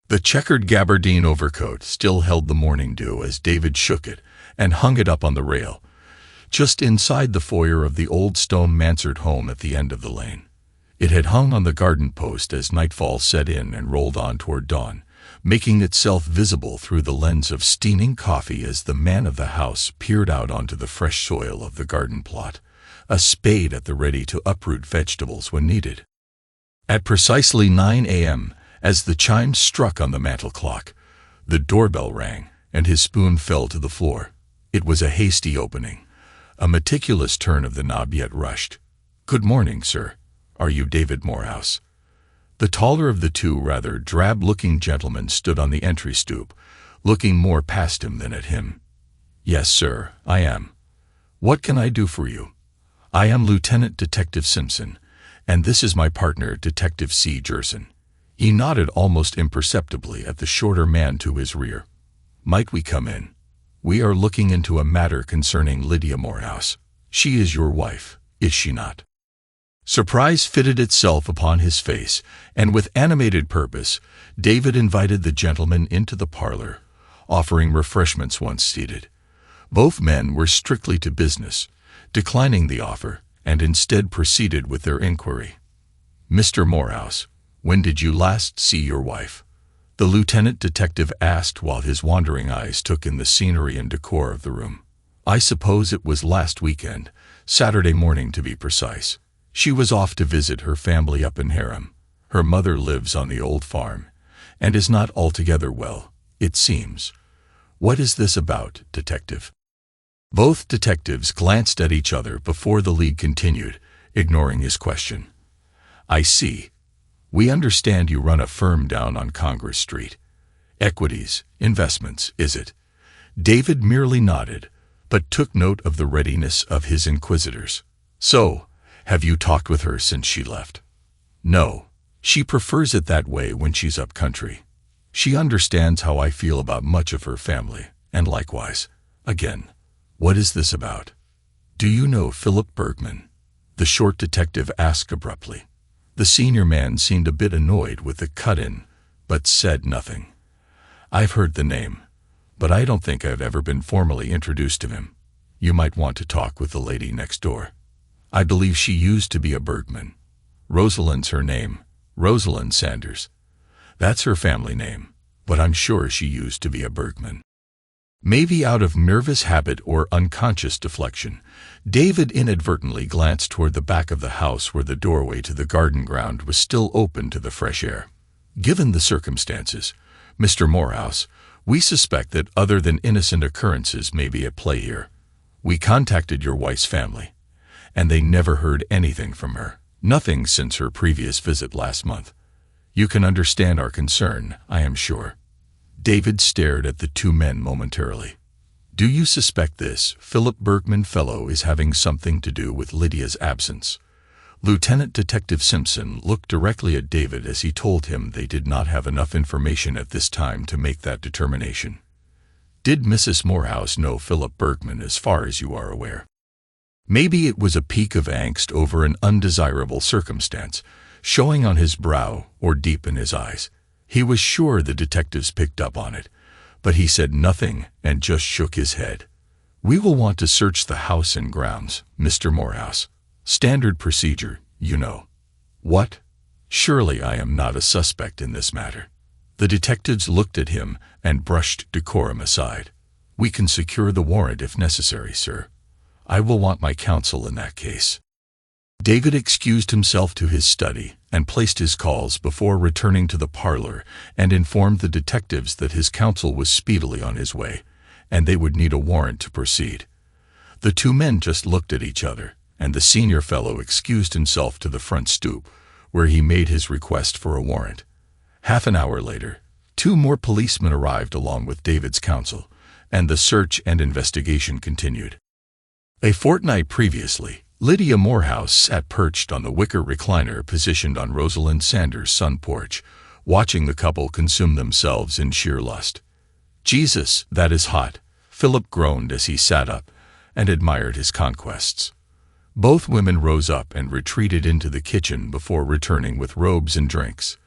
The checkered gabardine overcoat still held the morning dew as David shook it and hung it up on the rail, just inside the foyer of the old stone mansard home at the end of the lane. It had hung on the garden post as nightfall set in and rolled on toward dawn, making itself visible through the lens of steaming coffee as the man of the house peered out onto the fresh soil of the garden plot, a spade at the ready to uproot vegetables when needed. At precisely 9 a.m., as the chimes struck on the mantel clock, the doorbell rang, and his spoon fell to the floor. It was a hasty opening, a meticulous turn of the knob yet rushed. "Good morning, sir. Are you David Morehouse?" The taller of the two rather drab-looking gentlemen stood on the entry stoop, looking more past him than at him. "Yes, sir, I am. What can I do for you?" "I am Lieutenant Detective Simpson, and this is my partner, Detective C. Gerson." He nodded almost imperceptibly at the shorter man to his rear. "Might we come in? We are looking into a matter concerning Lydia Morehouse. She is your wife, is she not?" Surprise fitted itself upon his face, and with animated purpose, David invited the gentleman into the parlor, offering refreshments once seated. Both men were strictly to business, declining the offer, and instead proceeded with their inquiry. "Mr. Morehouse, when did you last see your wife?" the lieutenant detective asked while his wandering eyes took in the scenery and decor of the room. "I suppose it was last weekend, Saturday morning to be precise. She was off to visit her family up in Harem. Her mother lives on the old farm, and is not altogether well, it seems." "What is this about, detective?" Both detectives glanced at each other before the lead continued, ignoring his question. "I see. We understand you run a firm down on Congress Street. Equities, investments, is it?" David merely nodded, but took note of the readiness of his inquisitors. "So, have you talked with her since she left?" "No. She prefers it that way when she's up country. She understands how I feel about much of her family, and likewise. Again, what is this about?" "Do you know Philip Bergman?" the short detective asked abruptly. The senior man seemed a bit annoyed with the cut-in, but said nothing. "I've heard the name, but I don't think I've ever been formally introduced to him. You might want to talk with the lady next door. I believe she used to be a Bergman. Rosalind's her name, Rosalind Sanders. That's her family name, but I'm sure she used to be a Bergman." Maybe out of nervous habit or unconscious deflection, David inadvertently glanced toward the back of the house where the doorway to the garden ground was still open to the fresh air. "Given the circumstances, Mr. Morehouse, we suspect that other than innocent occurrences may be at play here. We contacted your wife's family, and they never heard anything from her, nothing since her previous visit last month. You can understand our concern, I am sure." David stared at the two men momentarily. "Do you suspect this Philip Bergman fellow is having something to do with Lydia's absence?" Lieutenant Detective Simpson looked directly at David as he told him they did not have enough information at this time to make that determination. "Did Mrs. Morehouse know Philip Bergman as far as you are aware?" Maybe it was a peak of angst over an undesirable circumstance, showing on his brow or deep in his eyes. He was sure the detectives picked up on it, but he said nothing and just shook his head. "We will want to search the house and grounds, Mr. Morehouse. Standard procedure, you know." "What? Surely I am not a suspect in this matter." The detectives looked at him and brushed decorum aside. "We can secure the warrant if necessary, sir. I will want my counsel in that case." David excused himself to his study and placed his calls before returning to the parlor and informed the detectives that his counsel was speedily on his way, and they would need a warrant to proceed. The two men just looked at each other, and the senior fellow excused himself to the front stoop, where he made his request for a warrant. Half an hour later, two more policemen arrived along with David's counsel, and the search and investigation continued. A fortnight previously, Lydia Morehouse sat perched on the wicker recliner positioned on Rosalind Sanders' sun porch, watching the couple consume themselves in sheer lust. "Jesus, that is hot," Philip groaned as he sat up and admired his conquests. Both women rose up and retreated into the kitchen before returning with robes and drinks.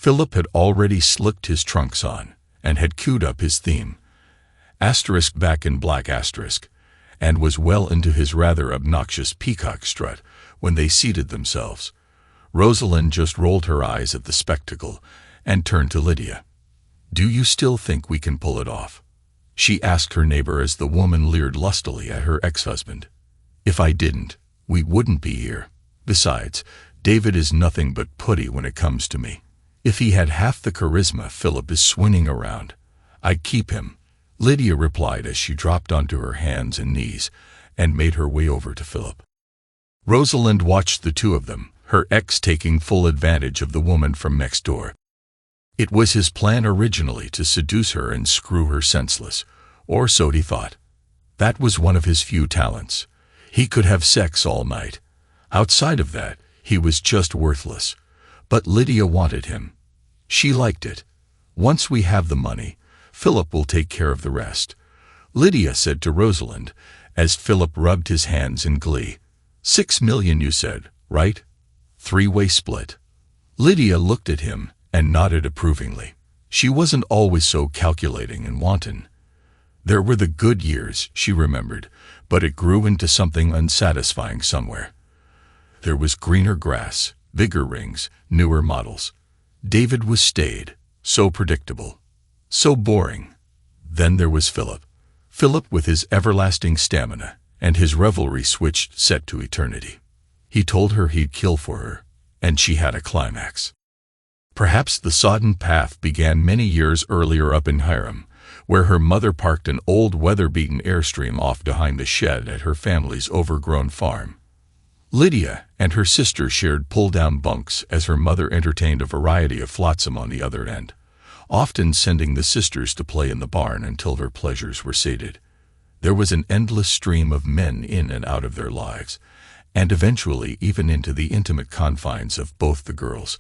Philip had already slicked his trunks on and had queued up his theme, asterisk back in black asterisk, and was well into his rather obnoxious peacock strut when they seated themselves. Rosalind just rolled her eyes at the spectacle and turned to Lydia. "Do you still think we can pull it off?" she asked her neighbor as the woman leered lustily at her ex-husband. "If I didn't, we wouldn't be here. Besides, David is nothing but putty when it comes to me. If he had half the charisma Philip is swinging around, I'd keep him," Lydia replied as she dropped onto her hands and knees and made her way over to Philip. Rosalind watched the two of them, her ex taking full advantage of the woman from next door. It was his plan originally to seduce her and screw her senseless, or so he thought. That was one of his few talents. He could have sex all night. Outside of that, he was just worthless. But Lydia wanted him. She liked it. "Once we have the money, Philip will take care of the rest," Lydia said to Rosalind, as Philip rubbed his hands in glee. "$6 million, you said, right? Three-way split." Lydia looked at him and nodded approvingly. She wasn't always so calculating and wanton. There were the good years, she remembered, but it grew into something unsatisfying somewhere. There was greener grass, bigger rings, newer models. David was staid, so predictable, so boring. Then there was Philip. Philip with his everlasting stamina, and his revelry switched set to eternity. He told her he'd kill for her, and she had a climax. Perhaps the sodden path began many years earlier up in Hiram, where her mother parked an old weather-beaten Airstream off behind the shed at her family's overgrown farm. Lydia and her sister shared pull-down bunks as her mother entertained a variety of flotsam on the other end, often sending the sisters to play in the barn until their pleasures were sated. There was an endless stream of men in and out of their lives, and eventually even into the intimate confines of both the girls,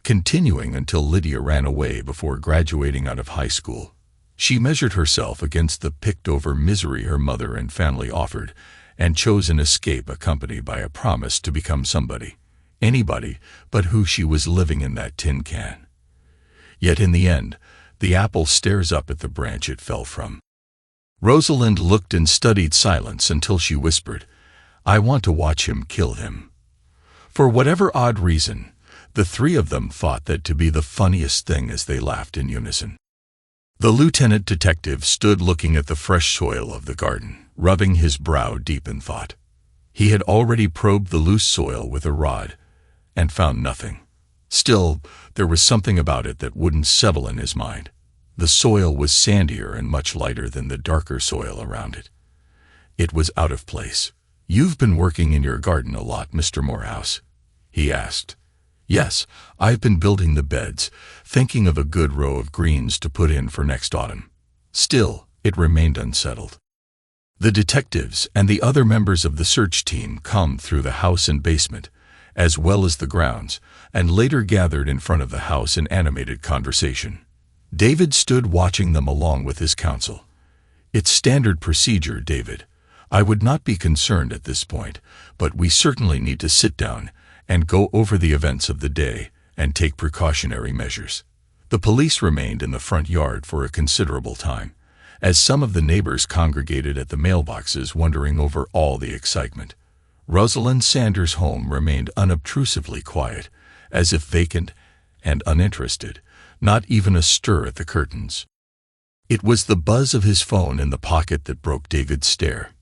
continuing until Lydia ran away before graduating out of high school. She measured herself against the picked-over misery her mother and family offered, and chose an escape accompanied by a promise to become somebody, anybody but who she was living in that tin can. Yet in the end, the apple stares up at the branch it fell from. Rosalind looked in studied silence until she whispered, "I want to watch him kill him." For whatever odd reason, the three of them thought that to be the funniest thing as they laughed in unison. The lieutenant detective stood looking at the fresh soil of the garden, rubbing his brow deep in thought. He had already probed the loose soil with a rod and found nothing. Still, there was something about it that wouldn't settle in his mind. The soil was sandier and much lighter than the darker soil around it. It was out of place. "You've been working in your garden a lot, Mr. Morehouse?" he asked. "Yes, I've been building the beds, thinking of a good row of greens to put in for next autumn." Still, it remained unsettled. The detectives and the other members of the search team combed through the house and basement, as well as the grounds, and later gathered in front of the house in animated conversation. David stood watching them along with his counsel. "It's standard procedure, David. I would not be concerned at this point, but we certainly need to sit down and go over the events of the day and take precautionary measures." The police remained in the front yard for a considerable time, as some of the neighbors congregated at the mailboxes wondering over all the excitement. Rosalind Sanders' home remained unobtrusively quiet, as if vacant and uninterested, not even a stir at the curtains. It was the buzz of his phone in the pocket that broke David's stare.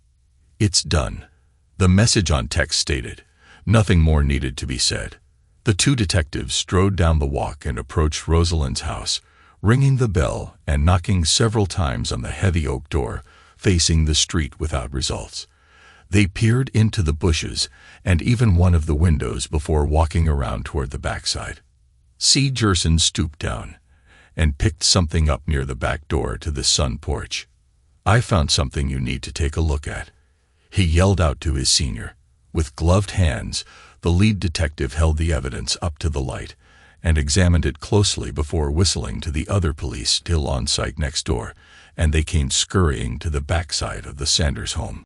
"It's done," the message on text stated. Nothing more needed to be said. The two detectives strode down the walk and approached Rosalind's house, ringing the bell and knocking several times on the heavy oak door, facing the street without results. They peered into the bushes and even one of the windows before walking around toward the backside. C. Gerson stooped down and picked something up near the back door to the sun porch. "I found something you need to take a look at," he yelled out to his senior. With gloved hands, the lead detective held the evidence up to the light and examined it closely before whistling to the other police still on site next door, and they came scurrying to the backside of the Sanders home.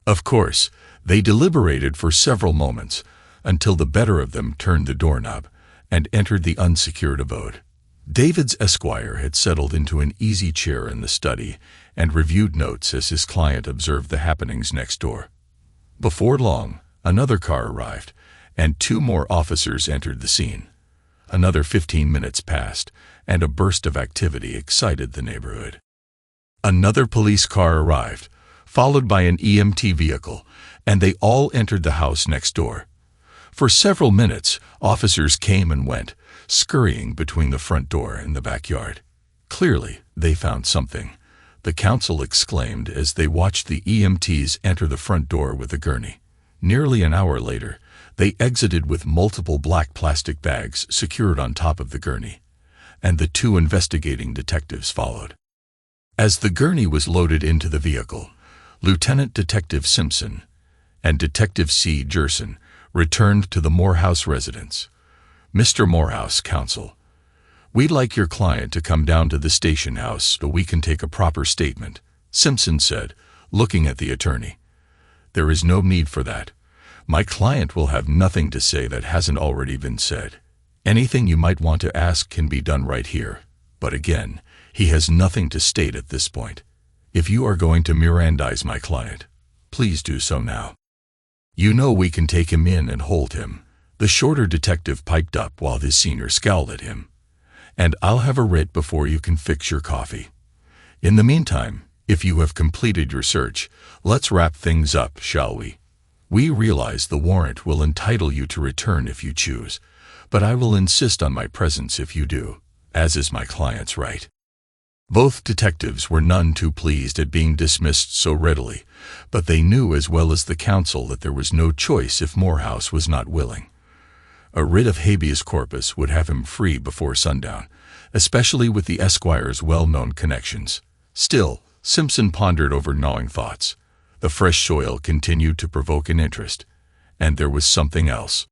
Of course, they deliberated for several moments, until the better of them turned the doorknob and entered the unsecured abode. David's esquire had settled into an easy chair in the study and reviewed notes as his client observed the happenings next door. Before long, another car arrived, and 2 more officers entered the scene. Another 15 minutes passed, and a burst of activity excited the neighborhood. Another police car arrived, followed by an EMT vehicle, and they all entered the house next door. For several minutes, officers came and went, scurrying between the front door and the backyard. Clearly, they found something, the counsel exclaimed as they watched the EMTs enter the front door with a gurney. Nearly an hour later, they exited with multiple black plastic bags secured on top of the gurney, and the 2 investigating detectives followed. As the gurney was loaded into the vehicle, Lieutenant Detective Simpson and Detective C. Gerson returned to the Morehouse residence. "Mr. Morehouse, counsel, we'd like your client to come down to the station house so we can take a proper statement," Simpson said, looking at the attorney. "There is no need for that. My client will have nothing to say that hasn't already been said. Anything you might want to ask can be done right here. But again, he has nothing to state at this point. If you are going to Mirandize my client, please do so now. You know we can take him in and hold him," the shorter detective piped up while his senior scowled at him. "And I'll have a writ before you can fix your coffee. In the meantime, if you have completed your search, let's wrap things up, shall we? We realize the warrant will entitle you to return if you choose, but I will insist on my presence if you do, as is my client's right." Both detectives were none too pleased at being dismissed so readily, but they knew as well as the counsel that there was no choice if Morehouse was not willing. A writ of habeas corpus would have him free before sundown, especially with the esquire's well-known connections. Still, Simpson pondered over gnawing thoughts. The fresh soil continued to provoke an interest, and there was something else.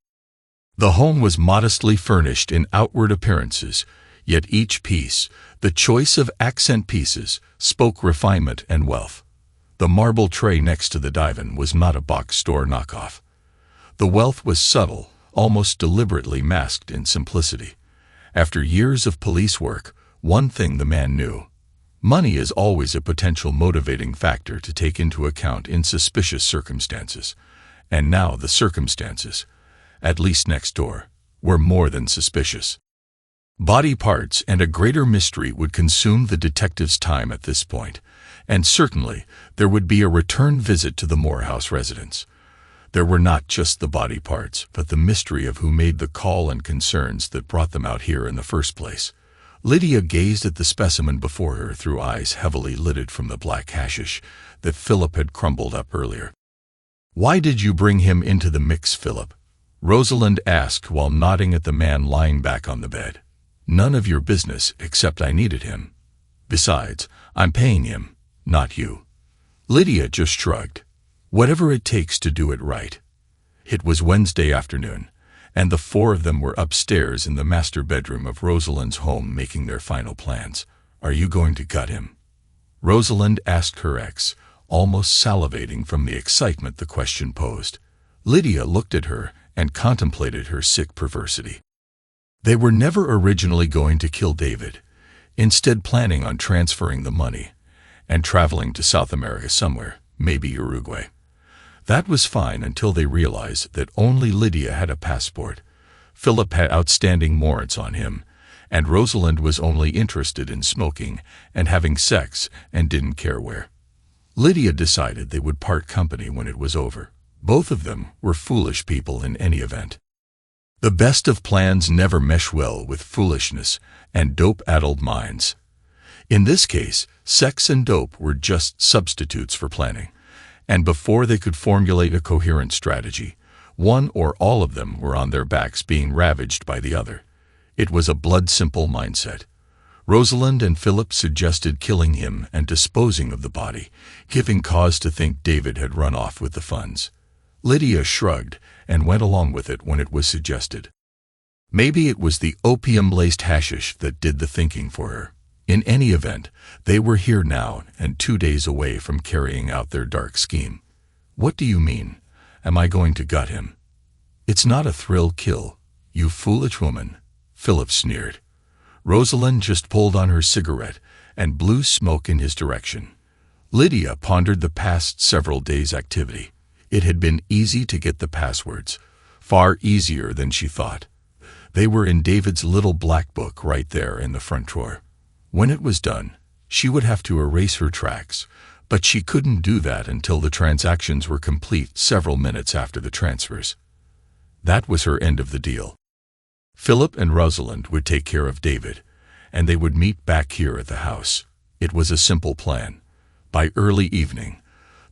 The home was modestly furnished in outward appearances, yet each piece, the choice of accent pieces, spoke refinement and wealth. The marble tray next to the divan was not a box store knockoff. The wealth was subtle, almost deliberately masked in simplicity. After years of police work, one thing the man knew: money is always a potential motivating factor to take into account in suspicious circumstances. And now the circumstances, at least next door, were more than suspicious. Body parts and a greater mystery would consume the detective's time at this point, and certainly there would be a return visit to the Morehouse residence. There were not just the body parts, but the mystery of who made the call and concerns that brought them out here in the first place. Lydia gazed at the specimen before her through eyes heavily lidded from the black hashish that Philip had crumbled up earlier. "Why did you bring him into the mix, Philip?" Rosalind asked while nodding at the man lying back on the bed. "None of your business, except I needed him. Besides, I'm paying him, not you." Lydia just shrugged. Whatever it takes to do it right. It was Wednesday afternoon, and the 4 of them were upstairs in the master bedroom of Rosalind's home making their final plans. "Are you going to gut him?" Rosalind asked her ex, almost salivating from the excitement the question posed. Lydia looked at her and contemplated her sick perversity. They were never originally going to kill David, instead planning on transferring the money and traveling to South America somewhere, maybe Uruguay. That was fine until they realized that only Lydia had a passport. Philip had outstanding warrants on him, and Rosalind was only interested in smoking and having sex and didn't care where. Lydia decided they would part company when it was over. Both of them were foolish people in any event. The best of plans never mesh well with foolishness and dope-addled minds. In this case, sex and dope were just substitutes for planning, and before they could formulate a coherent strategy, one or all of them were on their backs being ravaged by the other. It was a blood-simple mindset. Rosalind and Philip suggested killing him and disposing of the body, giving cause to think David had run off with the funds. Lydia shrugged and went along with it when it was suggested. Maybe it was the opium-laced hashish that did the thinking for her. In any event, they were here now and 2 days away from carrying out their dark scheme. "What do you mean? Am I going to gut him?" "It's not a thrill kill, you foolish woman," Philip sneered. Rosalind just pulled on her cigarette and blew smoke in his direction. Lydia pondered the past several days' activity. It had been easy to get the passwords, far easier than she thought. They were in David's little black book right there in the front drawer. When it was done, she would have to erase her tracks, but she couldn't do that until the transactions were complete several minutes after the transfers. That was her end of the deal. Philip and Rosalind would take care of David, and they would meet back here at the house. It was a simple plan. By early evening,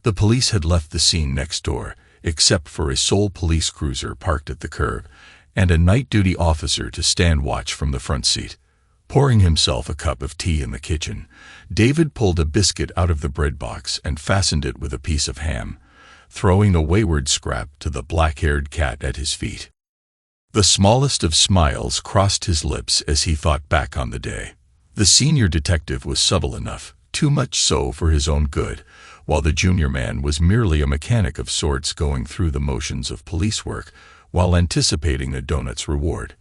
the police had left the scene next door, except for a sole police cruiser parked at the curb, and a night-duty officer to stand watch from the front seat. Pouring himself a cup of tea in the kitchen, David pulled a biscuit out of the bread box and fastened it with a piece of ham, throwing a wayward scrap to the black-haired cat at his feet. The smallest of smiles crossed his lips as he thought back on the day. The senior detective was subtle enough, too much so for his own good, while the junior man was merely a mechanic of sorts going through the motions of police work while anticipating a donut's reward.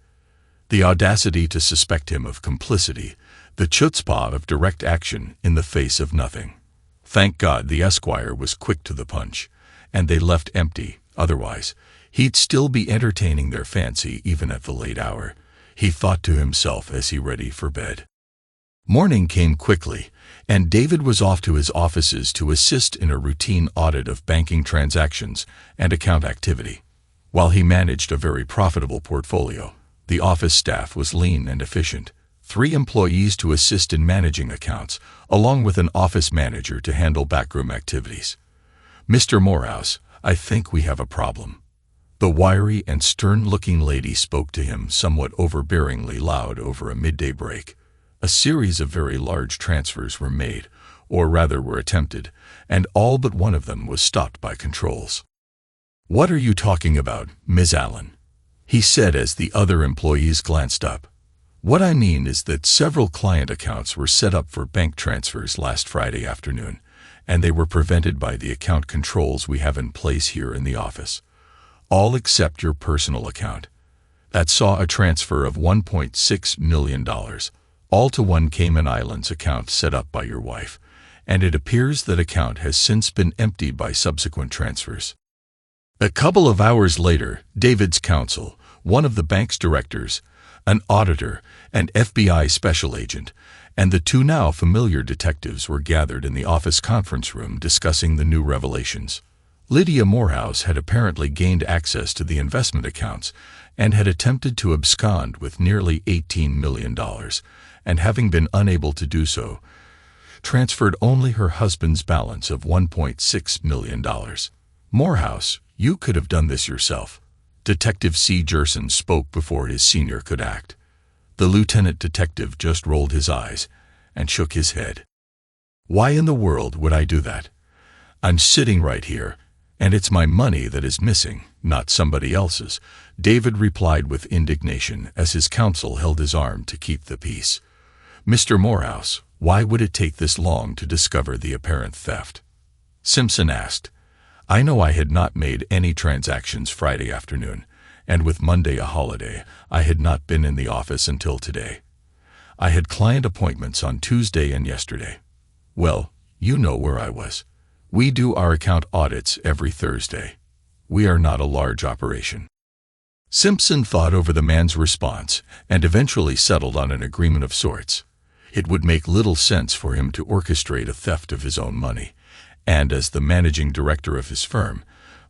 The audacity to suspect him of complicity, the chutzpah of direct action in the face of nothing. Thank God the Esquire was quick to the punch, and they left empty. Otherwise, he'd still be entertaining their fancy even at the late hour, he thought to himself as he readied for bed. Morning came quickly, and David was off to his offices to assist in a routine audit of banking transactions and account activity. While he managed a very profitable portfolio, the office staff was lean and efficient. 3 employees to assist in managing accounts, along with an office manager to handle backroom activities. "Mr. Morehouse, I think we have a problem." The wiry and stern-looking lady spoke to him somewhat overbearingly loud over a midday break. A series of very large transfers were made, or rather were attempted, and all but one of them was stopped by controls. "What are you talking about, Ms. Allen?" he said as the other employees glanced up. "What I mean is that several client accounts were set up for bank transfers last Friday afternoon, and they were prevented by the account controls we have in place here in the office. All except your personal account. That saw a transfer of $1.6 million, all to one Cayman Islands account set up by your wife, and it appears that account has since been emptied by subsequent transfers." A couple of hours later, David's counsel, one of the bank's directors, an auditor, an FBI special agent, and the 2 now familiar detectives were gathered in the office conference room discussing the new revelations. Lydia Morehouse had apparently gained access to the investment accounts and had attempted to abscond with nearly $18 million, and having been unable to do so, transferred only her husband's balance of $1.6 million. "Morehouse, you could have done this yourself." Detective C. Gerson spoke before his senior could act. The lieutenant detective just rolled his eyes and shook his head. "Why in the world would I do that? I'm sitting right here, and it's my money that is missing, not somebody else's," David replied with indignation as his counsel held his arm to keep the peace. "Mr. Morehouse, why would it take this long to discover the apparent theft?" Simpson asked. "I know I had not made any transactions Friday afternoon, and with Monday a holiday, I had not been in the office until today. I had client appointments on Tuesday and yesterday. Well, you know where I was. We do our account audits every Thursday. We are not a large operation." Simpson thought over the man's response and eventually settled on an agreement of sorts. It would make little sense for him to orchestrate a theft of his own money, and as the managing director of his firm,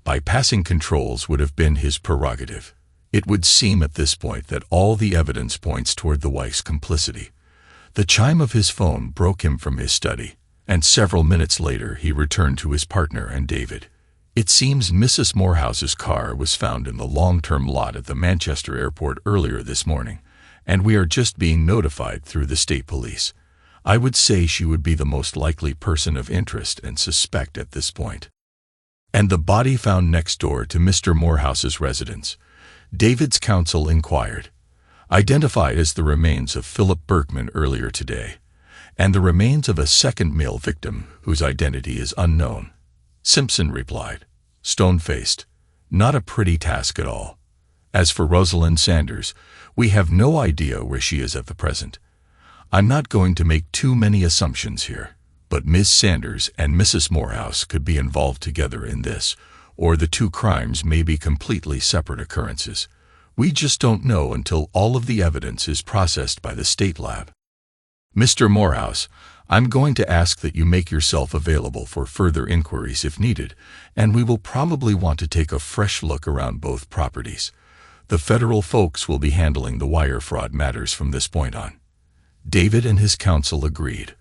bypassing controls would have been his prerogative. It would seem at this point that all the evidence points toward the wife's complicity. The chime of his phone broke him from his study, and several minutes later he returned to his partner and David. "It seems Mrs. Morehouse's car was found in the long-term lot at the Manchester airport earlier this morning, and we are just being notified through the state police. I would say she would be the most likely person of interest and suspect at this point." "And the body found next door to Mr. Morehouse's residence?" David's counsel inquired. "Identified as the remains of Philip Berkman earlier today, and the remains of a second male victim whose identity is unknown," Simpson replied, stone-faced. "Not a pretty task at all. As for Rosalind Sanders, We have no idea where she is at the present. I'm not going to make too many assumptions here, but Ms. Sanders and Mrs. Morehouse could be involved together in this, or the two crimes may be completely separate occurrences. We just don't know until all of the evidence is processed by the state lab. Mr. Morehouse, I'm going to ask that you make yourself available for further inquiries if needed, and we will probably want to take a fresh look around both properties. The federal folks will be handling the wire fraud matters from this point on. David and his counsel agreed,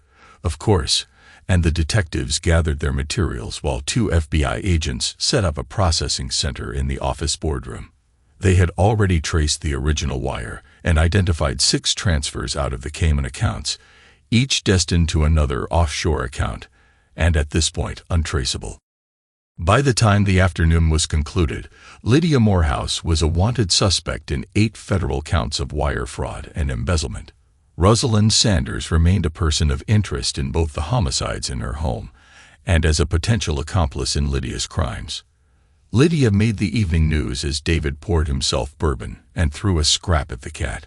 of course, and the detectives gathered their materials while two FBI agents set up a processing center in the office boardroom. They had already traced the original wire and identified 6 transfers out of the Cayman accounts, each destined to another offshore account, and at this point untraceable. By the time the afternoon was concluded, Lydia Morehouse was a wanted suspect in 8 federal counts of wire fraud and embezzlement. Rosalind Sanders remained a person of interest in both the homicides in her home and as a potential accomplice in Lydia's crimes. Lydia made the evening news as David poured himself bourbon and threw a scrap at the cat.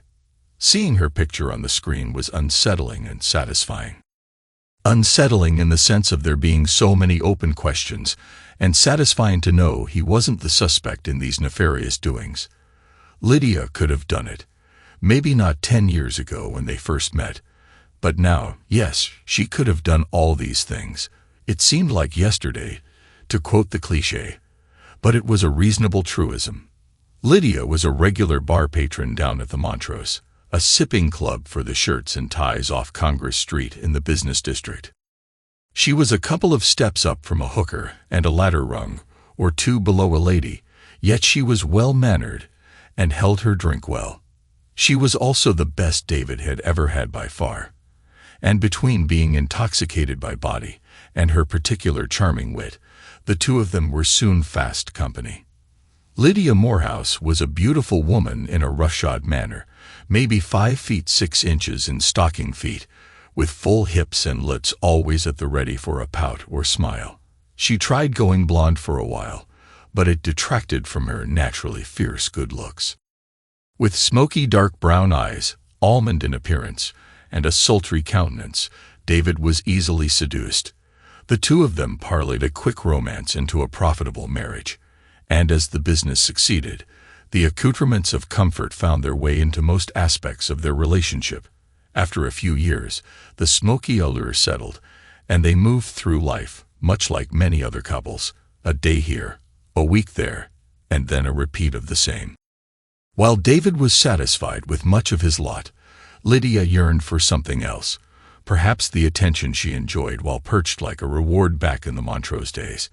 Seeing her picture on the screen was unsettling and satisfying. Unsettling in the sense of there being so many open questions, and satisfying to know he wasn't the suspect in these nefarious doings. Lydia could have done it. Maybe not 10 years ago when they first met, but now, yes, she could have done all these things. It seemed like yesterday, to quote the cliché, but it was a reasonable truism. Lydia was a regular bar patron down at the Montrose, a sipping club for the shirts and ties off Congress Street in the business district. She was a couple of steps up from a hooker and a ladder rung or 2 below a lady, yet she was well-mannered and held her drink well. She was also the best David had ever had by far, and between being intoxicated by body and her particular charming wit, the two of them were soon fast company. Lydia Morehouse was a beautiful woman in a roughshod manner, maybe 5 feet 6 inches in stocking feet, with full hips and lips always at the ready for a pout or smile. She tried going blonde for a while, but it detracted from her naturally fierce good looks. With smoky dark brown eyes, almond in appearance, and a sultry countenance, David was easily seduced. The two of them parlayed a quick romance into a profitable marriage, and as the business succeeded, the accoutrements of comfort found their way into most aspects of their relationship. After a few years, the smoky allure settled, and they moved through life, much like many other couples, a day here, a week there, and then a repeat of the same. While David was satisfied with much of his lot, Lydia yearned for something else, perhaps the attention she enjoyed while perched like a reward back in the Montrose days.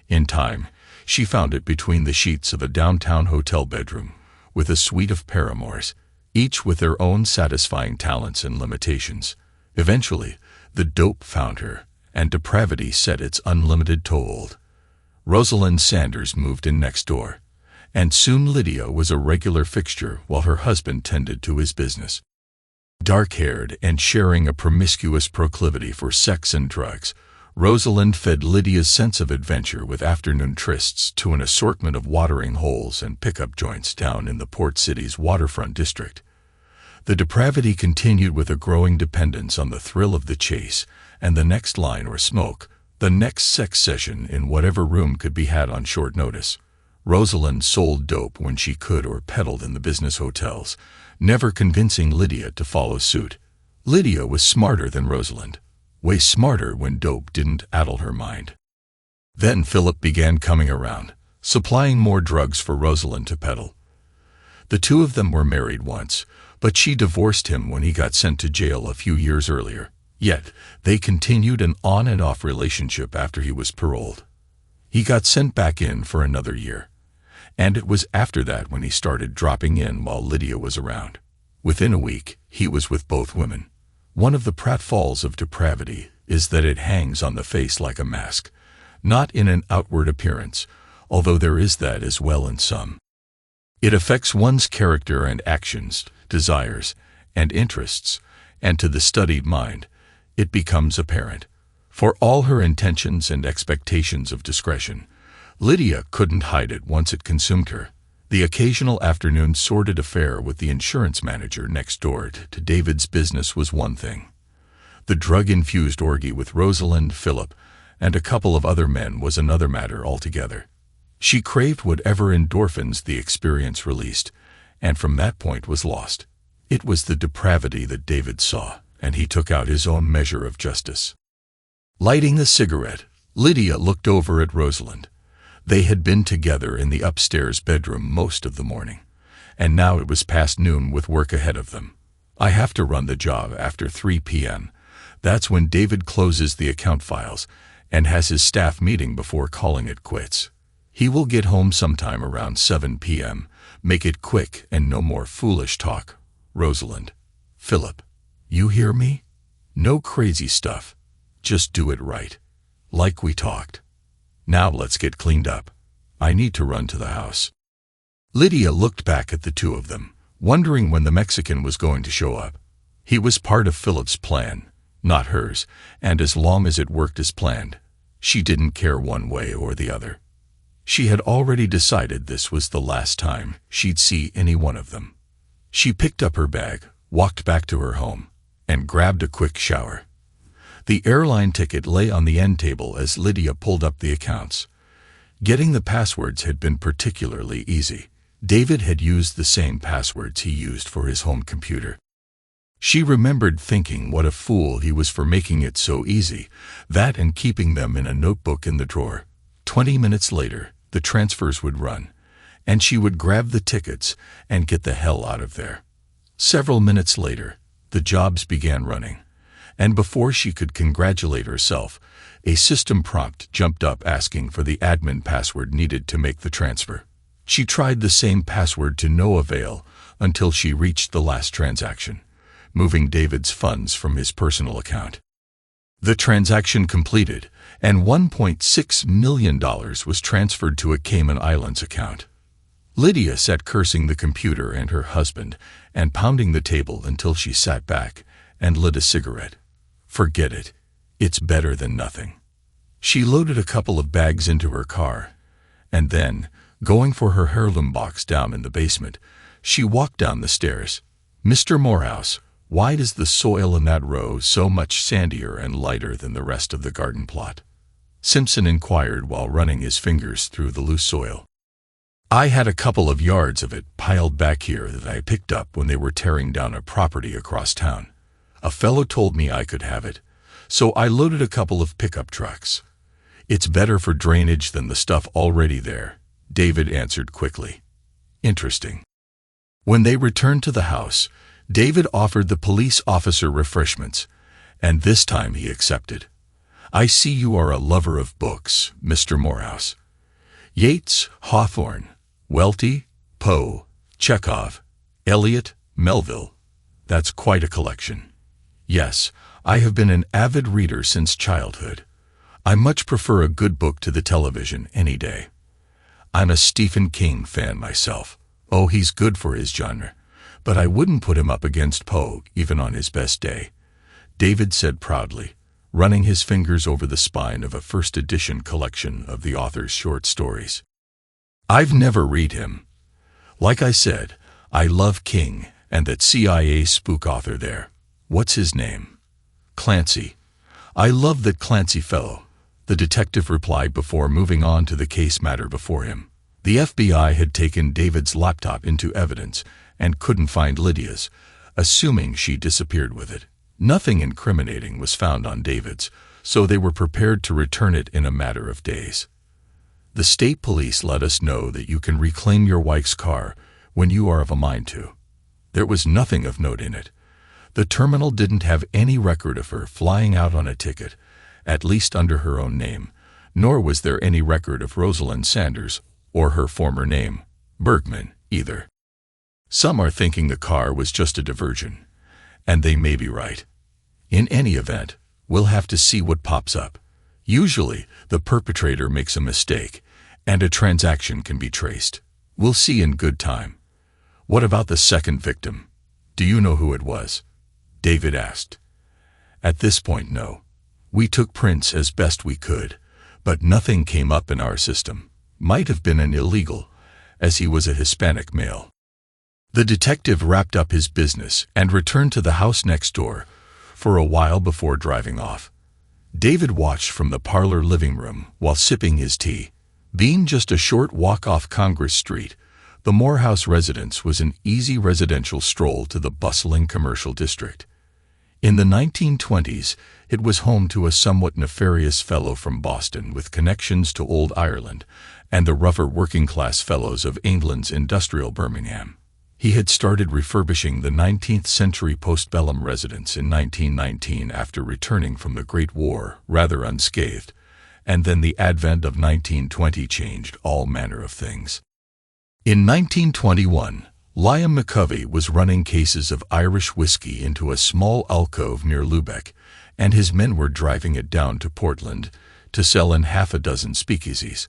In time, she found it between the sheets of a downtown hotel bedroom, with a suite of paramours, each with their own satisfying talents and limitations. Eventually, the dope found her, and depravity set its unlimited toehold. Rosalind Sanders moved in next door, and soon Lydia was a regular fixture while her husband tended to his business. Dark-haired and sharing a promiscuous proclivity for sex and drugs, Rosalind fed Lydia's sense of adventure with afternoon trysts to an assortment of watering holes and pickup joints down in the Port City's waterfront district. The depravity continued with a growing dependence on the thrill of the chase and the next line or smoke, the next sex session in whatever room could be had on short notice. Rosalind sold dope when she could or peddled in the business hotels, never convincing Lydia to follow suit. Lydia was smarter than Rosalind, way smarter when dope didn't addle her mind. Then Philip began coming around, supplying more drugs for Rosalind to peddle. The two of them were married once, but she divorced him when he got sent to jail a few years earlier. Yet, they continued an on-and-off relationship after he was paroled. He got sent back in for another year, and it was after that when he started dropping in while Lydia was around. Within a week, he was with both women. One of the pratfalls of depravity is that it hangs on the face like a mask, not in an outward appearance, although there is that as well in some. It affects one's character and actions, desires, and interests, and to the studied mind, it becomes apparent. For all her intentions and expectations of discretion, Lydia couldn't hide it once it consumed her. The occasional afternoon sordid affair with the insurance manager next door to David's business was one thing. The drug-infused orgy with Rosalind, Philip, and a couple of other men was another matter altogether. She craved whatever endorphins the experience released, and from that point was lost. It was the depravity that David saw, and he took out his own measure of justice. Lighting a cigarette, Lydia looked over at Rosalind. They had been together in the upstairs bedroom most of the morning, and now it was past noon with work ahead of them. I have to run the job after 3 p.m. That's when David closes the account files and has his staff meeting before calling it quits. He will get home sometime around 7 p.m. Make it quick and no more foolish talk. Rosalind. Philip. You hear me? No crazy stuff. Just do it right. Like we talked. Now let's get cleaned up. I need to run to the house. Lydia looked back at the two of them, wondering when the Mexican was going to show up. He was part of Philip's plan, not hers, and as long as it worked as planned, she didn't care one way or the other. She had already decided this was the last time she'd see any one of them. She picked up her bag, walked back to her home, and grabbed a quick shower. The airline ticket lay on the end table as Lydia pulled up the accounts. Getting the passwords had been particularly easy. David had used the same passwords he used for his home computer. She remembered thinking what a fool he was for making it so easy, that and keeping them in a notebook in the drawer. 20 minutes later, the transfers would run, and she would grab the tickets and get the hell out of there. Several minutes later, the jobs began running, and before she could congratulate herself, a system prompt jumped up asking for the admin password needed to make the transfer. She tried the same password to no avail until she reached the last transaction, moving David's funds from his personal account. The transaction completed, and $1.6 million was transferred to a Cayman Islands account. Lydia sat cursing the computer and her husband and pounding the table until she sat back and lit a cigarette. Forget it. It's better than nothing. She loaded a couple of bags into her car, and then, going for her heirloom box down in the basement, she walked down the stairs. Mr. Morehouse, why is the soil in that row so much sandier and lighter than the rest of the garden plot? Simpson inquired while running his fingers through the loose soil. I had a couple of yards of it piled back here that I picked up when they were tearing down a property across town. A fellow told me I could have it, so I loaded a couple of pickup trucks. It's better for drainage than the stuff already there, David answered quickly. Interesting. When they returned to the house, David offered the police officer refreshments, and this time he accepted. I see you are a lover of books, Mr. Morehouse. Yeats, Hawthorne, Welty, Poe, Chekhov, Eliot, Melville. That's quite a collection. Yes, I have been an avid reader since childhood. I much prefer a good book to the television any day. I'm a Stephen King fan myself. Oh, he's good for his genre, but I wouldn't put him up against Poe even on his best day, David said proudly, running his fingers over the spine of a first-edition collection of the author's short stories. I've never read him. Like I said, I love King and that CIA spook author there. What's his name? Clancy. I love that Clancy fellow, the detective replied before moving on to the case matter before him. The FBI had taken David's laptop into evidence and couldn't find Lydia's, assuming she disappeared with it. Nothing incriminating was found on David's, so they were prepared to return it in a matter of days. The state police let us know that you can reclaim your wife's car when you are of a mind to. There was nothing of note in it. The terminal didn't have any record of her flying out on a ticket, at least under her own name, nor was there any record of Rosalind Sanders or her former name, Bergman, either. Some are thinking the car was just a diversion, and they may be right. In any event, we'll have to see what pops up. Usually, the perpetrator makes a mistake, and a transaction can be traced. We'll see in good time. What about the second victim? Do you know who it was? David asked. At this point, no. We took prints as best we could, but nothing came up in our system. Might have been an illegal, as he was a Hispanic male. The detective wrapped up his business and returned to the house next door for a while before driving off. David watched from the parlor living room while sipping his tea. Being just a short walk off Congress Street, the Morehouse residence was an easy residential stroll to the bustling commercial district. In the 1920s, it was home to a somewhat nefarious fellow from Boston with connections to Old Ireland and the rougher working-class fellows of England's industrial Birmingham. He had started refurbishing the 19th-century postbellum residence in 1919 after returning from the Great War rather unscathed, and then the advent of 1920 changed all manner of things. In 1921, Liam McCovey was running cases of Irish whiskey into a small alcove near Lubeck, and his men were driving it down to Portland to sell in half a dozen speakeasies.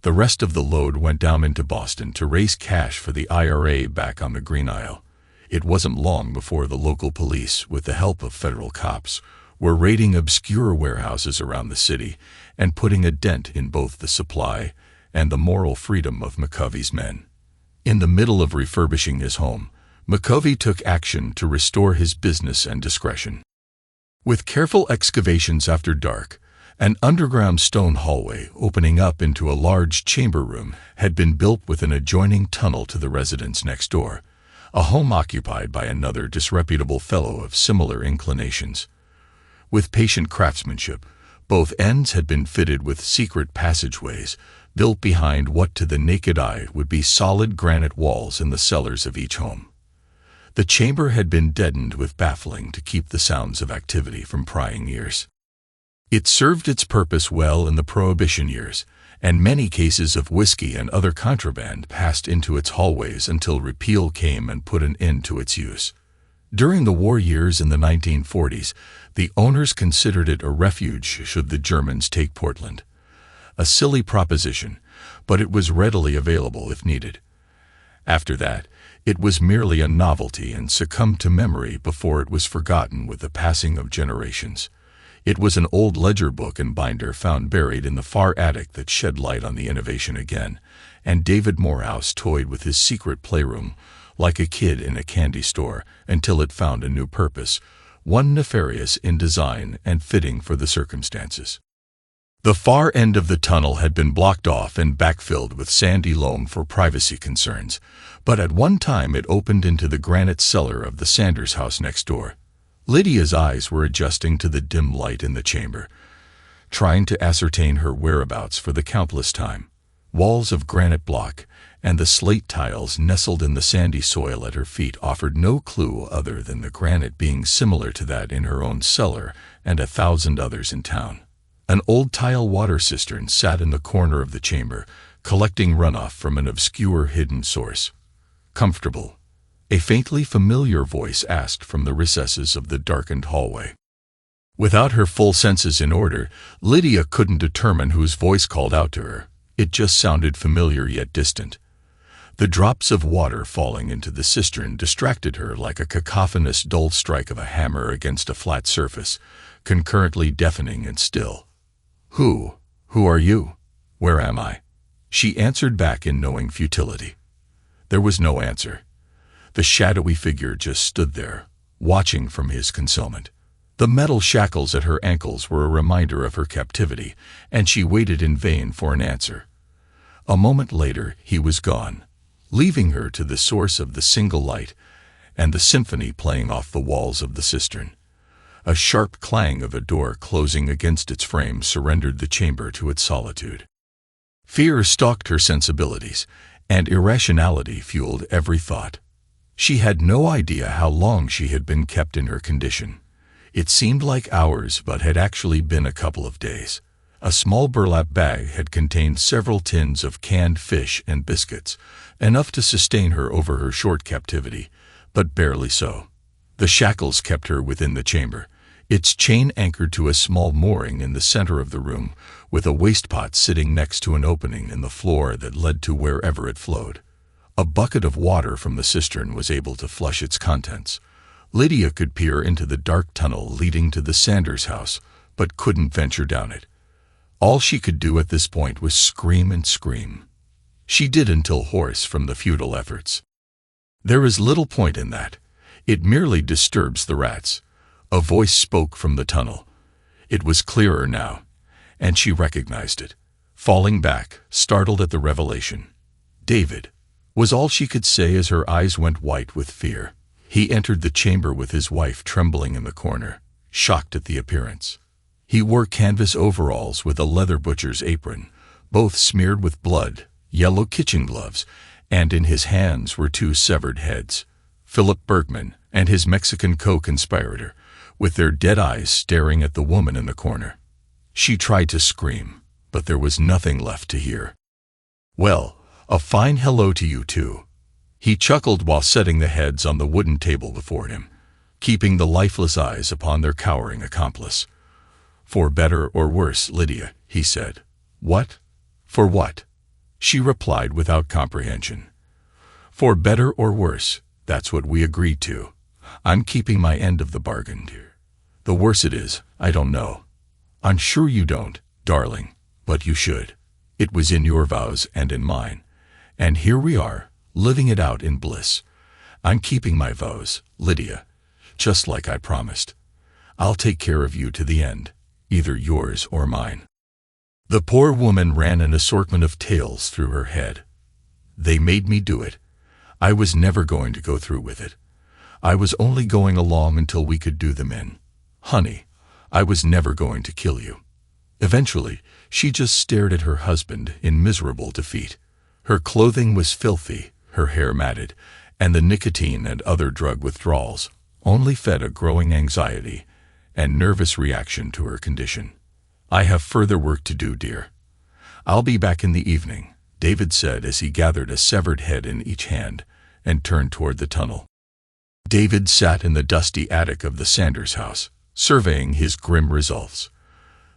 The rest of the load went down into Boston to raise cash for the IRA back on the Green Isle. It wasn't long before the local police, with the help of federal cops, were raiding obscure warehouses around the city and putting a dent in both the supply and the moral freedom of McCovey's men. In the middle of refurbishing his home, McCovey took action to restore his business and discretion. With careful excavations after dark, an underground stone hallway opening up into a large chamber room had been built with an adjoining tunnel to the residence next door, a home occupied by another disreputable fellow of similar inclinations. With patient craftsmanship, both ends had been fitted with secret passageways built behind what to the naked eye would be solid granite walls in the cellars of each home. The chamber had been deadened with baffling to keep the sounds of activity from prying ears. It served its purpose well in the Prohibition years, and many cases of whiskey and other contraband passed into its hallways until repeal came and put an end to its use. During the war years in the 1940s, the owners considered it a refuge should the Germans take Portland. A silly proposition, but it was readily available if needed. After that, it was merely a novelty and succumbed to memory before it was forgotten with the passing of generations. It was an old ledger book and binder found buried in the far attic that shed light on the innovation again, and David Morehouse toyed with his secret playroom like a kid in a candy store until it found a new purpose, one nefarious in design and fitting for the circumstances. The far end of the tunnel had been blocked off and backfilled with sandy loam for privacy concerns, but at one time it opened into the granite cellar of the Sanders house next door. Lydia's eyes were adjusting to the dim light in the chamber, trying to ascertain her whereabouts for the countless time. Walls of granite block and the slate tiles nestled in the sandy soil at her feet offered no clue other than the granite being similar to that in her own cellar and 1,000 others in town. An old tile water cistern sat in the corner of the chamber, collecting runoff from an obscure hidden source. "Comfortable?" a faintly familiar voice asked from the recesses of the darkened hallway. Without her full senses in order, Lydia couldn't determine whose voice called out to her. It just sounded familiar yet distant. The drops of water falling into the cistern distracted her like a cacophonous dull strike of a hammer against a flat surface, concurrently deafening and still. Who are you? Where am I?" she answered back in knowing futility. There was no answer. The shadowy figure just stood there, watching from his concealment. The metal shackles at her ankles were a reminder of her captivity, and she waited in vain for an answer. A moment later, he was gone, leaving her to the source of the single light and the symphony playing off the walls of the cistern. A sharp clang of a door closing against its frame surrendered the chamber to its solitude. Fear stalked her sensibilities, and irrationality fueled every thought. She had no idea how long she had been kept in her condition. It seemed like hours, but had actually been a couple of days. A small burlap bag had contained several tins of canned fish and biscuits, enough to sustain her over her short captivity, but barely so. The shackles kept her within the chamber, its chain anchored to a small mooring in the center of the room, with a wastepot sitting next to an opening in the floor that led to wherever it flowed. A bucket of water from the cistern was able to flush its contents. Lydia could peer into the dark tunnel leading to the Sanders house, but couldn't venture down it. All she could do at this point was scream and scream. She did until hoarse from the futile efforts. There is little point in that. It merely disturbs the rats. A voice spoke from the tunnel. It was clearer now, and she recognized it. Falling back, startled at the revelation. David, was all she could say as her eyes went white with fear. He entered the chamber with his wife trembling in the corner, shocked at the appearance. He wore canvas overalls with a leather butcher's apron, both smeared with blood, yellow kitchen gloves, and in his hands were two severed heads. Philip Bergman and his Mexican co-conspirator, with their dead eyes staring at the woman in the corner. She tried to scream, but there was nothing left to hear. "Well, a fine hello to you too." He chuckled while setting the heads on the wooden table before him, keeping the lifeless eyes upon their cowering accomplice. "For better or worse, Lydia," he said. "What? For what?" She replied without comprehension. "For better or worse, that's what we agreed to. I'm keeping my end of the bargain, dear. The worse it is, I don't know. I'm sure you don't, darling, but you should. It was in your vows and in mine. And here we are, living it out in bliss. I'm keeping my vows, Lydia, just like I promised. I'll take care of you to the end, either yours or mine." The poor woman ran an assortment of tales through her head. "They made me do it. I was never going to go through with it. I was only going along until we could do them in. Honey, I was never going to kill you." Eventually, she just stared at her husband in miserable defeat. Her clothing was filthy, her hair matted, and the nicotine and other drug withdrawals only fed a growing anxiety and nervous reaction to her condition. "I have further work to do, dear. I'll be back in the evening," David said as he gathered a severed head in each hand and turned toward the tunnel. David sat in the dusty attic of the Sanders house, surveying his grim results.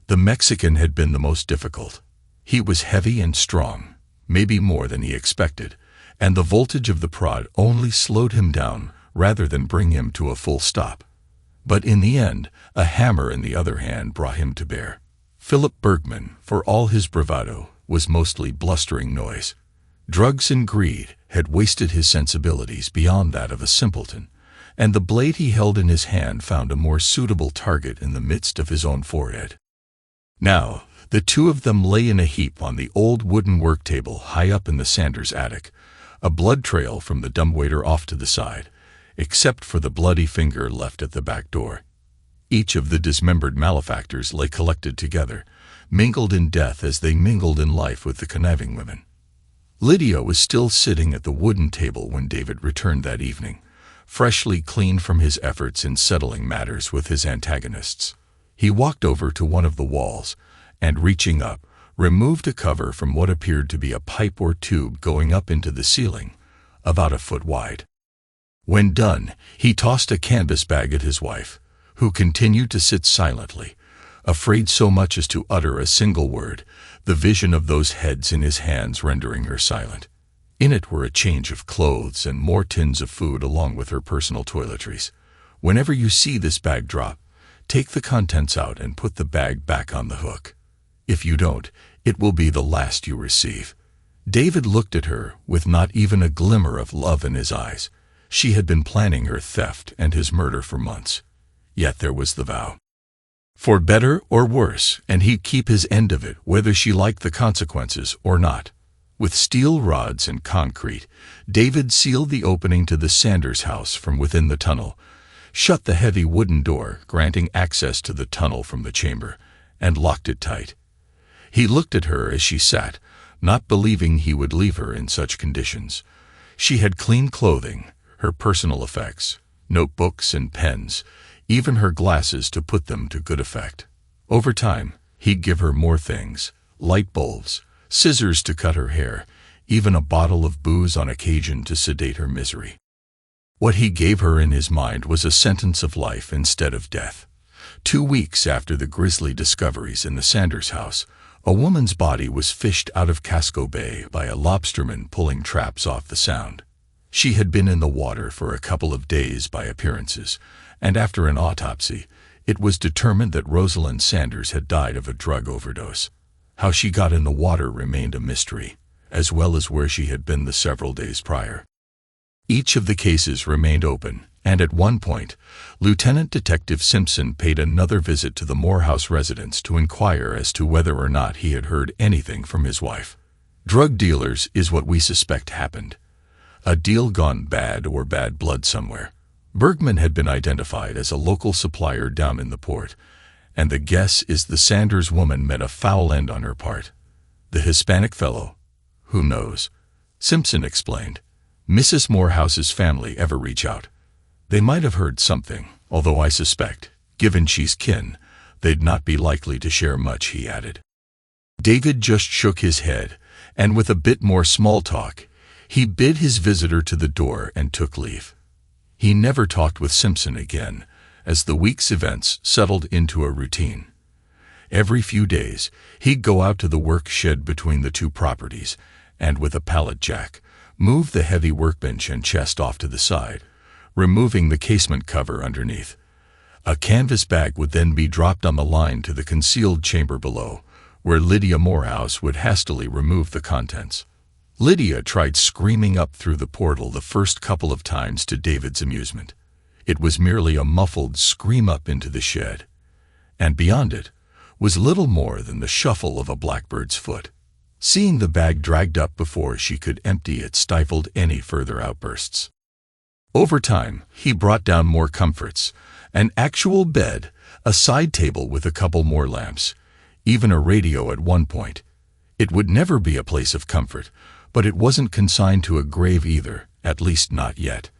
The Mexican had been the most difficult. He was heavy and strong, maybe more than he expected, and the voltage of the prod only slowed him down rather than bring him to a full stop. But in the end, a hammer in the other hand brought him to bear. Philip Bergman, for all his bravado, was mostly blustering noise. Drugs and greed had wasted his sensibilities beyond that of a simpleton, and the blade he held in his hand found a more suitable target in the midst of his own forehead. Now, the two of them lay in a heap on the old wooden work table high up in the Sanders attic, a blood trail from the dumbwaiter off to the side, except for the bloody finger left at the back door. Each of the dismembered malefactors lay collected together, mingled in death as they mingled in life with the conniving women. Lydia was still sitting at the wooden table when David returned that evening, freshly cleaned from his efforts in settling matters with his antagonists. He walked over to one of the walls and, reaching up, removed a cover from what appeared to be a pipe or tube going up into the ceiling, about a foot wide. When done, he tossed a canvas bag at his wife, who continued to sit silently, afraid so much as to utter a single word, the vision of those heads in his hands rendering her silent. In it were a change of clothes and more tins of food along with her personal toiletries. "Whenever you see this bag drop, take the contents out and put the bag back on the hook. If you don't, it will be the last you receive." David looked at her with not even a glimmer of love in his eyes. She had been planning her theft and his murder for months. Yet there was the vow. For better or worse, and he'd keep his end of it whether she liked the consequences or not. With steel rods and concrete, David sealed the opening to the Sanders house from within the tunnel, shut the heavy wooden door granting access to the tunnel from the chamber, and locked it tight. He looked at her as she sat, not believing he would leave her in such conditions. She had clean clothing, her personal effects, notebooks and pens, even her glasses to put them to good effect. Over time, he'd give her more things, light bulbs, scissors to cut her hair, even a bottle of booze on occasion to sedate her misery. What he gave her in his mind was a sentence of life instead of death. 2 weeks after the grisly discoveries in the Sanders house, a woman's body was fished out of Casco Bay by a lobsterman pulling traps off the Sound. She had been in the water for a couple of days by appearances, and after an autopsy, it was determined that Rosalind Sanders had died of a drug overdose. How she got in the water remained a mystery, as well as where she had been the several days prior. Each of the cases remained open, and at one point, Lieutenant Detective Simpson paid another visit to the Morehouse residence to inquire as to whether or not he had heard anything from his wife. Drug dealers is what we suspect happened. A deal gone bad or bad blood somewhere. Bergman had been identified as a local supplier down in the port, and the guess is the Sanders woman met a foul end on her part. The Hispanic fellow? Who knows? Simpson explained. Mrs. Morehouse's family ever reach out? They might have heard something, although I suspect, given she's kin, they'd not be likely to share much, he added. David just shook his head, and with a bit more small talk, he bid his visitor to the door and took leave. He never talked with Simpson again, as the week's events settled into a routine. Every few days, he'd go out to the work shed between the two properties, and with a pallet jack, move the heavy workbench and chest off to the side, removing the casement cover underneath. A canvas bag would then be dropped on the line to the concealed chamber below, where Lydia Morehouse would hastily remove the contents. Lydia tried screaming up through the portal the first couple of times to David's amusement. It was merely a muffled scream up into the shed, and beyond it was little more than the shuffle of a blackbird's foot. Seeing the bag dragged up before she could empty it stifled any further outbursts. Over time, he brought down more comforts, an actual bed, a side table with a couple more lamps, even a radio at one point. It would never be a place of comfort, but it wasn't consigned to a grave either, at least not yet.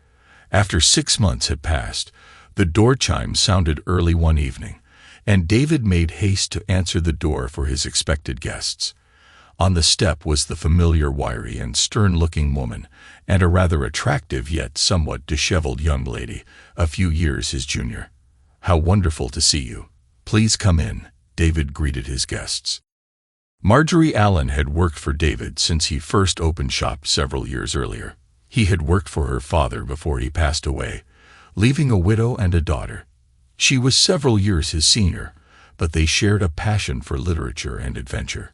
After 6 months had passed, the door chime sounded early one evening, and David made haste to answer the door for his expected guests. On the step was the familiar wiry and stern-looking woman, and a rather attractive yet somewhat disheveled young lady, a few years his junior. "How wonderful to see you. Please come in," David greeted his guests. Marjorie Allen had worked for David since he first opened shop several years earlier. He had worked for her father before he passed away, leaving a widow and a daughter. She was several years his senior, but they shared a passion for literature and adventure.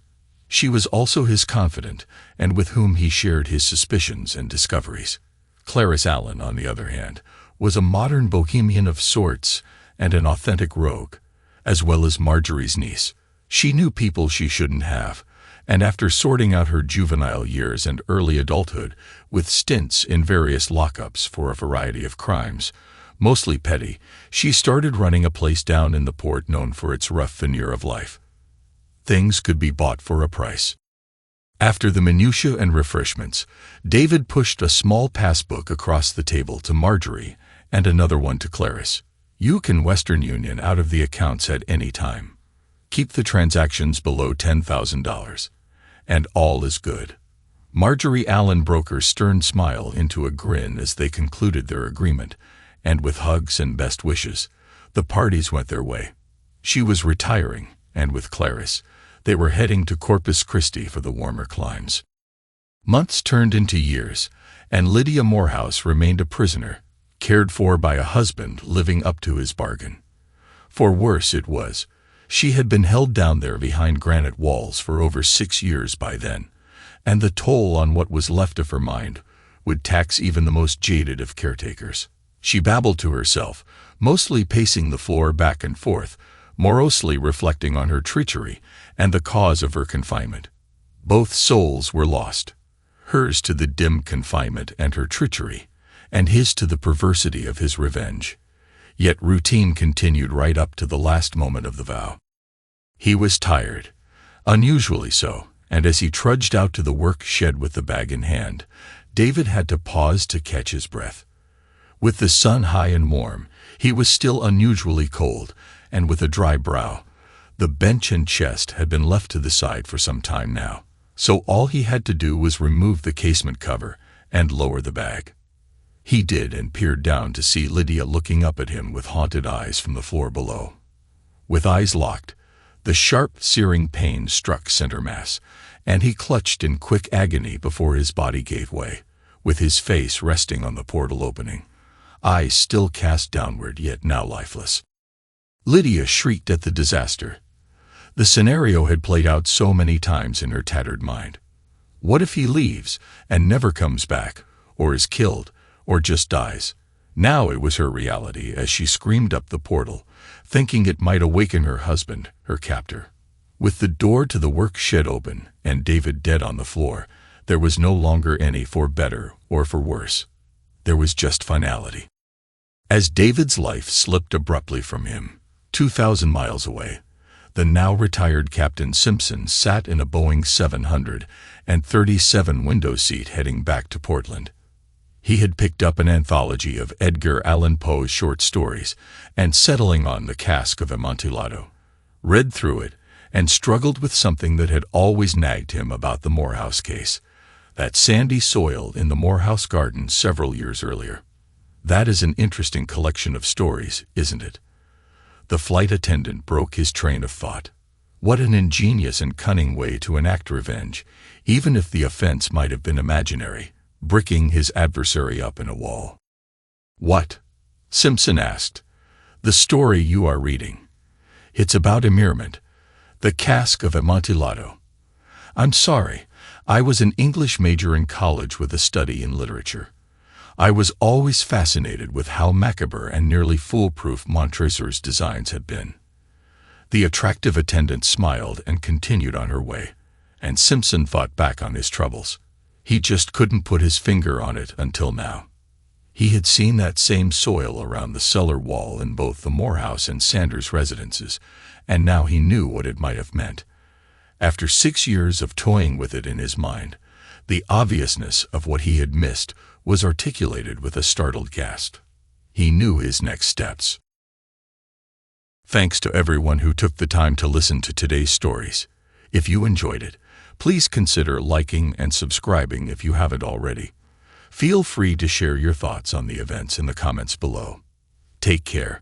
She was also his confidant, and with whom he shared his suspicions and discoveries. Clarice Allen, on the other hand, was a modern bohemian of sorts and an authentic rogue, as well as Marjorie's niece. She knew people she shouldn't have, and after sorting out her juvenile years and early adulthood with stints in various lockups for a variety of crimes, mostly petty, she started running a place down in the port known for its rough veneer of life. Things could be bought for a price. After the minutiae and refreshments, David pushed a small passbook across the table to Marjorie and another one to Clarice. "You can Western Union out of the accounts at any time. Keep the transactions below $10,000, and all is good." Marjorie Allen broke her stern smile into a grin as they concluded their agreement, and with hugs and best wishes, the parties went their way. She was retiring, and with Clarice, they were heading to Corpus Christi for the warmer climes. Months turned into years, and Lydia Morehouse remained a prisoner, cared for by a husband living up to his bargain. For worse it was, she had been held down there behind granite walls for over 6 years by then, and the toll on what was left of her mind would tax even the most jaded of caretakers. She babbled to herself, mostly pacing the floor back and forth, morosely reflecting on her treachery and the cause of her confinement. Both souls were lost, hers to the dim confinement and her treachery, and his to the perversity of his revenge. Yet routine continued right up to the last moment of the vow. He was tired, unusually so, and as he trudged out to the work shed with the bag in hand, David had to pause to catch his breath. With the sun high and warm, he was still unusually cold, and with a dry brow. The bench and chest had been left to the side for some time now, so all he had to do was remove the casement cover and lower the bag. He did, and peered down to see Lydia looking up at him with haunted eyes from the floor below. With eyes locked, the sharp, searing pain struck center mass, and he clutched in quick agony before his body gave way, with his face resting on the portal opening, eyes still cast downward yet now lifeless. Lydia shrieked at the disaster. The scenario had played out so many times in her tattered mind. What if he leaves and never comes back, or is killed, or just dies? Now it was her reality as she screamed up the portal, thinking it might awaken her husband, her captor. With the door to the work shed open and David dead on the floor, there was no longer any for better or for worse. There was just finality. As David's life slipped abruptly from him, 2,000 miles away, the now retired Captain Simpson sat in a Boeing 737 window seat heading back to Portland. He had picked up an anthology of Edgar Allan Poe's short stories and, settling on The Cask of Amontillado, read through it and struggled with something that had always nagged him about the Morehouse case, that sandy soil in the Morehouse garden several years earlier. That is an interesting collection of stories, isn't it? The flight attendant broke his train of thought. What an ingenious and cunning way to enact revenge, even if the offense might have been imaginary, bricking his adversary up in a wall. "What?" Simpson asked. "The story you are reading. It's about immurement, The Cask of Amontillado." "I'm sorry, I was an English major in college with a study in literature. I was always fascinated with how macabre and nearly foolproof Montresor's designs had been." The attractive attendant smiled and continued on her way, and Simpson thought back on his troubles. He just couldn't put his finger on it until now. He had seen that same soil around the cellar wall in both the Morehouse and Sanders residences, and now he knew what it might have meant. After 6 years of toying with it in his mind, the obviousness of what he had missed was articulated with a startled gasp. He knew his next steps. Thanks to everyone who took the time to listen to today's stories. If you enjoyed it, please consider liking and subscribing if you haven't already. Feel free to share your thoughts on the events in the comments below. Take care.